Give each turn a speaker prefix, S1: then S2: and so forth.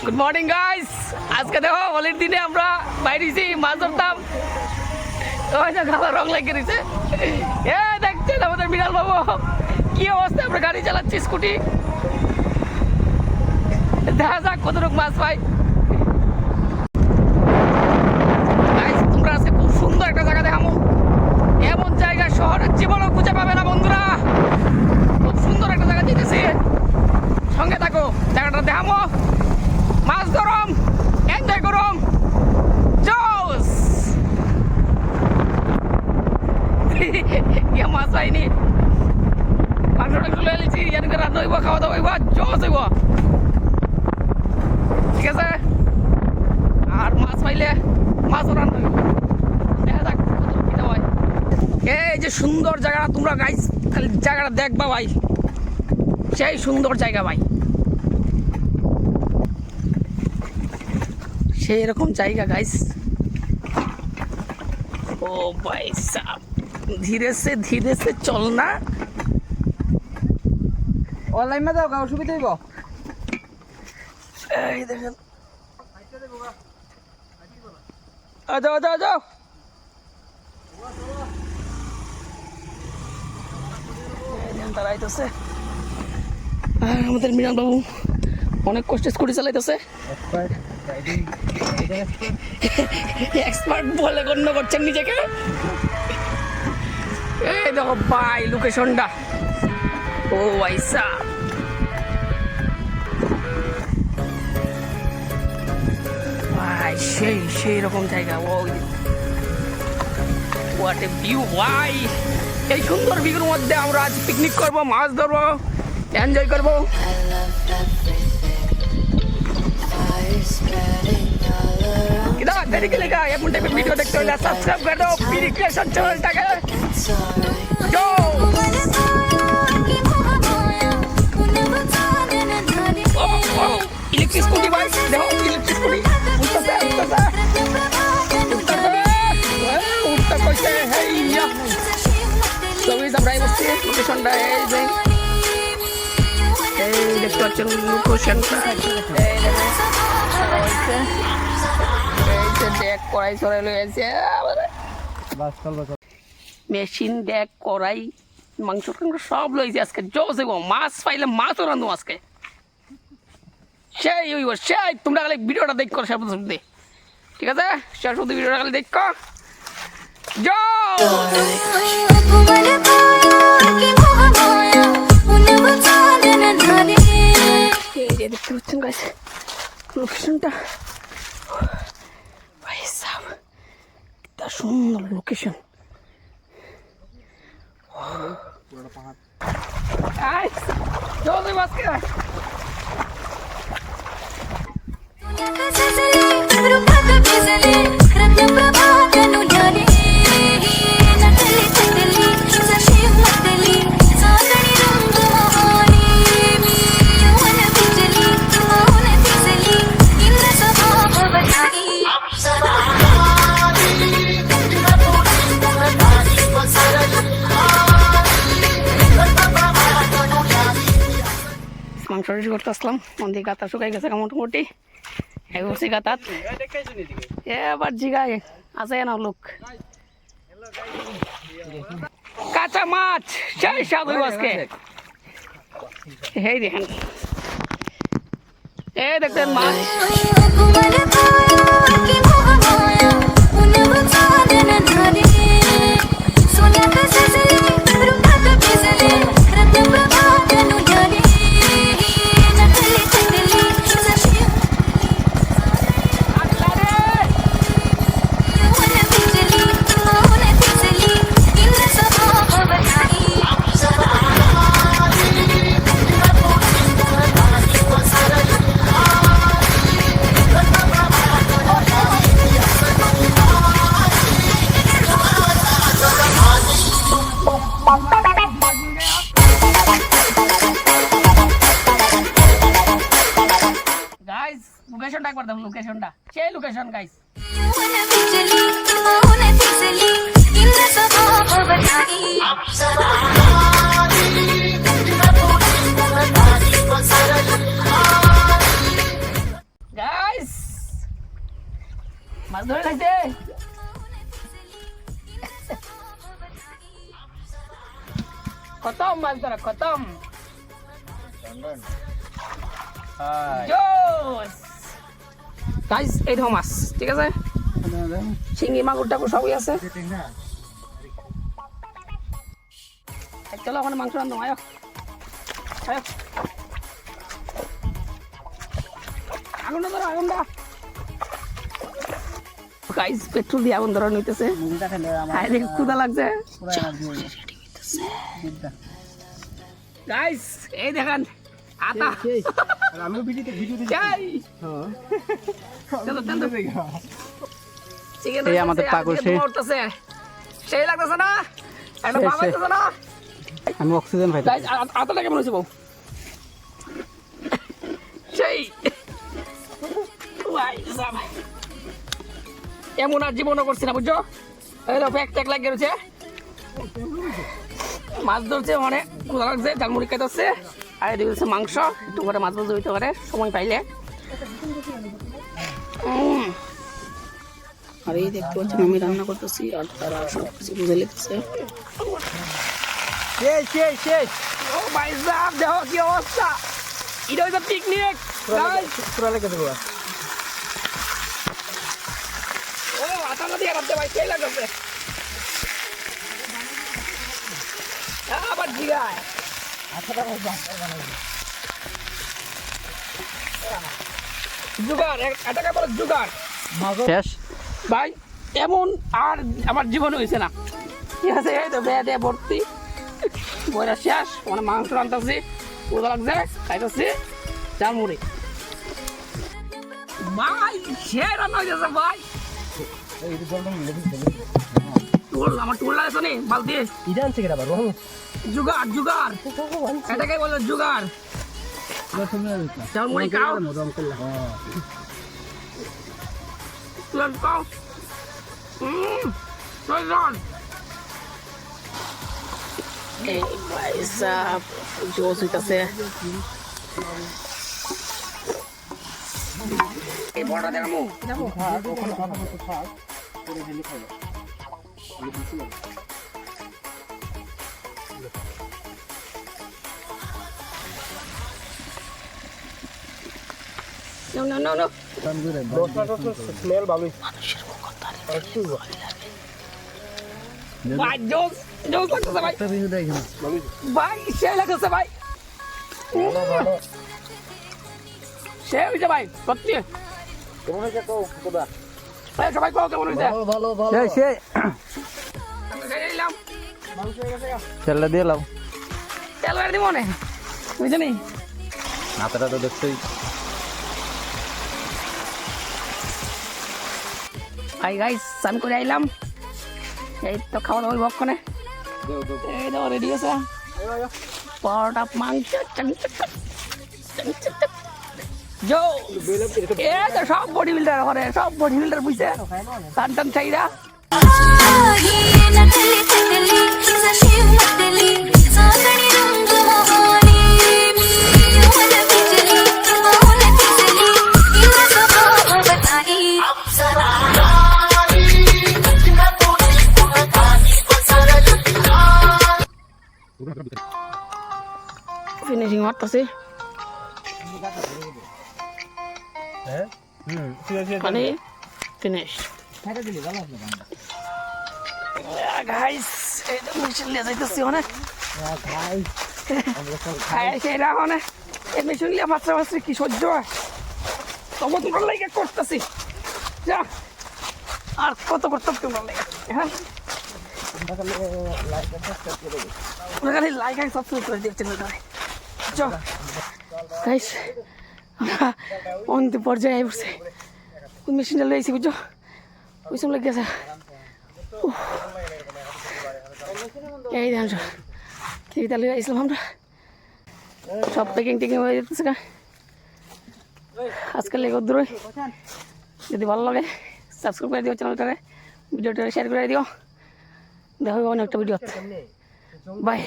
S1: Good morning guys. আজকে দেখো হোলির দিনে আমরা বাইরেছি মাছ ধরতাম, গালা রং লাগিয়ে দিয়েছে। এ দেখছেন আমাদের বিড়াল বাবু কি অবস্থা, আমরা গাড়ি চালাচ্ছি স্কুটি, দেখা যাক কতটুকু মাছ পাই। তোমরা আজকে খুব সুন্দর একটা জায়গা দেখাবো, এমন জায়গা শহরের জীবনও খুঁজে পাবে না বন্ধুরা। খুব সুন্দর একটা জায়গা দিতেছি, সঙ্গে থাকো, জায়গাটা দেখাবো, মাছ ধরম, এনজয় করম, জোস। মাছ পাইনি, মাংসটা চলে এলেছি, এদিকে রান্না হইব, খাওয়া দাওয়া হইব, জোস হইব, ঠিক আছে। আর মাছ পাইলে মাছও রান্না হইব, দেখা যাক কি হয়। এই যে সুন্দর জায়গা, তোমরা গাইস খালি জায়গাটা দেখবা ভাই, সেই সুন্দর জায়গা ভাই, সেই রকম জায়গা গাইস। ও ভাই সাব, ধীরে সে চলনা,
S2: অনলাইন মে যাও, অসুবিধা হইব।
S1: এই দেখেন, যাও যাও, তারা আইতেছে। আর আমাদের মিরান বাবু অনেক কষ্টে স্কুটি চালাইতেছে, এক্সপার্ট বলে গণ্য করছেন নিজেকে। এই দেখো ভাই লোকেশনটা, ও আইসা ভাই সেই রকম জায়গা। ওই হোয়াট এ ভিউ ভাই, এই সুন্দর ভিউর মধ্যে আমরা আজ পিকনিক করবো, মাছ ধরবো, এনজয় করবো। देरी के लेगा एक घंटे में वीडियो देखते हो, सब्सक्राइब कर दो पीरी क्रिएशन चैनलটাকে। जो इलेक्ट्रिक स्कूटी भाई, देखो इलेक्ट्रिक स्कूटी उठता कैसे है या तो भी सब ड्राइव से लोकेशनটা এই যে এই দেখতে পাচ্ছেন লোকেশনটা, এই দেখেন ডেক কড়াই চড়াই লইছে, মেশিন ডেক কড়াই মাংস সব লইছে আজকে। জোস হইব, মাছ পাইলে মাছও রান্ধু আজকে, সেই হইব সেই। তোমরা খালি ভিডিওটা দেখ কর শেষ পর্যন্ত, ঠিক আছে? শেষ পর্যন্ত ভিডিওটা খালি দেখ দেখতে পাচ্ছেন গাছ লোকেশনটা, সুন্দর লোকেশন। মাংস রেডি করতে আসলাম, মন্দির গাতা শুকাই গেছে মোটামুটি, এগোছি গাতাত। এবার জিগায় আছে না লোক, কাঁচা মাছ সেই স্বাদ হইব আজকে। এই দেখেন, এই দেখতেন মাছ, লোকেশনটা একবার দেখুন, লোকেশনটা সেই লোকেশন গাইস। মাছ ধরে খাইছে খতম মাছ ধরা খতম গাইস এই দেখো মাছ ঠিক আছে শিঙি মাগুর টাগুর সবই আছে চলো ওখানে মাংস রান্না আয়ো আয়ো আগুনটা ধরো আগুনটা গাইস পেট্রোল দিয়ে আগুন ধরা নিতেছে হ্যাঁ দেখে ক্ষুধা লাগছে গাইস এই দেখেন আটা
S2: আমি ভিডিওতে
S1: চাই চলো চলো চিকেন
S2: এই আমাদের পাগল সে।
S1: সেই লাগতেছে না একটা ভাব লাগতেছে না
S2: আমি অক্সিজেন ভাই
S1: গাইস আটাটা কেমন হয়েছে বউ সেই এমন আর জীবনও করছি না বুঝছো এই লোক এক লাগিয়ে রয়েছে মাছ ধরছে মানে ক্ষুধা লাগছে ঝালমুড়ি খাইতেছে আর এদিকে হচ্ছে মাংস একটু করে মাছ ভাজা হইতে পারে সময় পাইলে আর এই দেখতে পাচ্ছেন আমি রান্না করতেছি আর তারা সব কিছু বুঝে লিখতেছে ও ভাই সাহেব দেখো কি অবস্থা এটা হচ্ছে পিকনিক
S2: পুরা লেগে দেবো
S1: ও আটা না দিয়ে রাখতে ভাই সেই লাগতেছে আবার জিগায় জুগার একটা কাপড় জুগার
S2: শেষ
S1: ভাই এমন আর আমার জীবন হয়েছে না ঠিক আছে এই তো বেয়া দিয়ে ভর্তি বইরা শেষ মানে মাংস রান্তাছি ওদা লাগছে খাইতেছি ঝালমুড়ি ভাই সে রান্না হয়েছে ভাই টুল আমার টুল লাগছে নি বালতি
S2: ইদান থেকে আবার রহম
S1: জুগার জুগার এটাকে বলে জুগার ঝালমুড়ি খাও তুই খাও এই ভাই সাহেব জোস হইতাছে এই বড়টা দেখামু
S2: ওখানে কথা বলতে থাক করে ঢেলে খাবো আমি দিছি
S1: No, no, no, no.
S2: Smell ভালোই
S1: ভাই জোস জোস লাগতেছে ভাই
S2: একটা ভিডিও দেখেন
S1: ভাই সে লাগতেছে ভাই সে হইছে ভাই সত্যি
S2: কেমন হয়েছে কও কোদা
S1: ভাই সবাই কও কেমন হইছে
S2: ভালো সে
S1: আমি খাই নিলাম
S2: তেলটা দিয়ে লাও
S1: তেল আর দিব না বুঝছো নি
S2: নাতাটা তো দেখতেই
S1: হাই গাইস স্নান করে আইলাম এই তো খাওয়া দাওয়া বক্ষণে এই দাও রেডি আছে পরোটা মাংস জো এ তো সব বডি বিল্ডার করে সব বডি বিল্ডার বুঝছে টান টান চাইরা ফিনিশিং মারতেছি মানে ফিনিশ গাইস এই তো মেশিন নিয়ে যাইতেছি অনেক সেটা অনেক এই মেশিন নিয়ে বাচ্চা বাচ্চা কি সহ্য হয় তবু তোমার লাগে করতেছি যা আর কত করতে তোমার লাগে হ্যাঁ খালি লাইক আর সাবস্ক্রাইব করে দিও চ্যানেলটা চল গাইস অন্তিম পর্যায়ে আই বসে মেশিনটা লইছি বুঝছো ওই সব লেগে গেছে এই দেন ঠিক তাহলে আসলাম আমরা সব প্যাকিং টেকিং হয়ে যেতেছে না আজকাল লেগে দূরে যদি ভালো লাগে সাবস্ক্রাইব করে দিও চ্যানেলটারে ভিডিওটা শেয়ার করে দিও দেখা হবে অনেকটা ভিডিও বাই